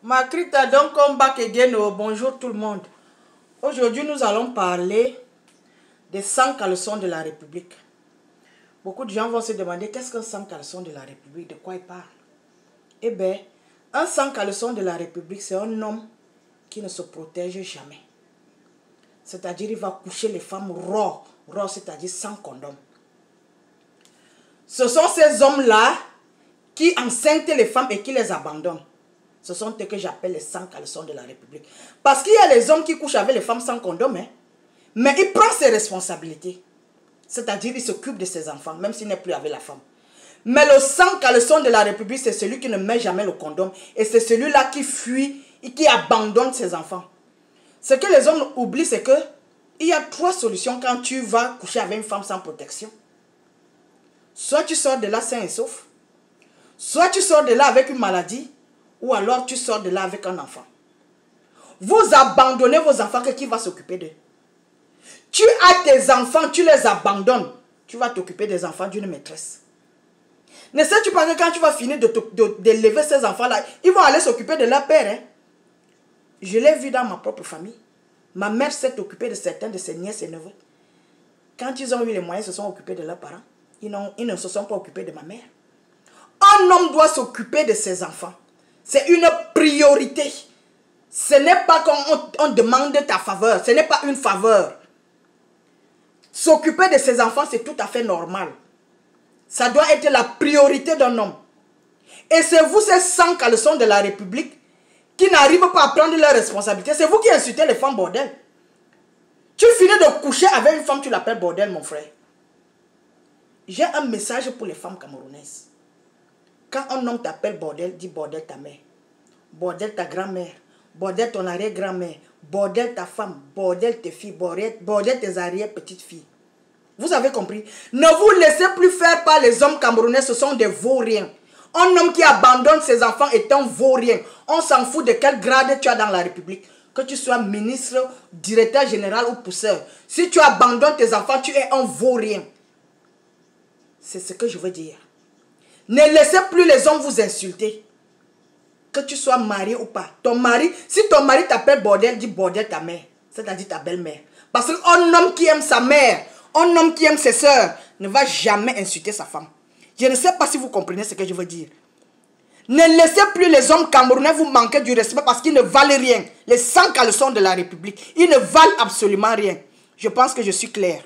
Makrita, donc come back again. Bonjour tout le monde. Aujourd'hui, nous allons parler des 100 caleçons de la République. Beaucoup de gens vont se demander qu'est-ce qu'un 100 caleçons de la République, de quoi il parle. Eh bien, un 100 caleçons de la République, c'est un homme qui ne se protège jamais. C'est-à-dire, il va coucher les femmes raw, c'est-à-dire sans condom. Ce sont ces hommes-là qui enceintent les femmes et qui les abandonnent. Ce sont eux que j'appelle les 100 caleçons de la République. Parce qu'il y a les hommes qui couchent avec les femmes sans condom, hein, mais il prend ses responsabilités. C'est-à-dire, il s'occupe de ses enfants, même s'il n'est plus avec la femme. Mais le 100 caleçons de la République, c'est celui qui ne met jamais le condom. Et c'est celui-là qui fuit et qui abandonne ses enfants. Ce que les hommes oublient, c'est que il y a 3 solutions quand tu vas coucher avec une femme sans protection. Soit tu sors de là sain et sauf, soit tu sors de là avec une maladie, ou alors tu sors de là avec un enfant. Vous abandonnez vos enfants, qui va s'occuper d'eux? Tu as tes enfants, tu les abandonnes. Tu vas t'occuper des enfants d'une maîtresse. Ne sais-tu pas que quand tu vas finir d'élever ces enfants-là, ils vont aller s'occuper de leur père, hein? Je l'ai vu dans ma propre famille. Ma mère s'est occupée de certains de ses nièces et neveux. Quand ils ont eu les moyens, ils se sont occupés de leurs parents. Ils ne se sont pas occupés de ma mère. Un homme doit s'occuper de ses enfants. C'est une priorité. Ce n'est pas qu'on demande ta faveur. Ce n'est pas une faveur. S'occuper de ses enfants, c'est tout à fait normal. Ça doit être la priorité d'un homme. Et c'est vous, ces 100 caleçons de la République, qui n'arrivent pas à prendre leurs responsabilités. C'est vous qui insultez les femmes bordel. Tu finis de coucher avec une femme, tu l'appelles bordel, mon frère. J'ai un message pour les femmes camerounaises. Quand un homme t'appelle bordel, dis bordel ta mère, bordel ta grand-mère, bordel ton arrière-grand-mère, bordel ta femme, bordel tes filles, bordel tes arrière-petites-filles. Vous avez compris? Ne vous laissez plus faire par les hommes camerounais, ce sont des vauriens. Un homme qui abandonne ses enfants est un vaurien. On s'en fout de quel grade tu as dans la République. Que tu sois ministre, directeur général ou pousseur. Si tu abandonnes tes enfants, tu es un vaurien. C'est ce que je veux dire. Ne laissez plus les hommes vous insulter. Que tu sois marié ou pas. Ton mari, si ton mari t'appelle bordel, dis bordel ta mère. C'est-à-dire ta belle-mère. Parce qu'un homme qui aime sa mère, un homme qui aime ses soeurs, ne va jamais insulter sa femme. Je ne sais pas si vous comprenez ce que je veux dire. Ne laissez plus les hommes camerounais vous manquer du respect parce qu'ils ne valent rien. Les 100 caleçons de la République, ils ne valent absolument rien. Je pense que je suis claire.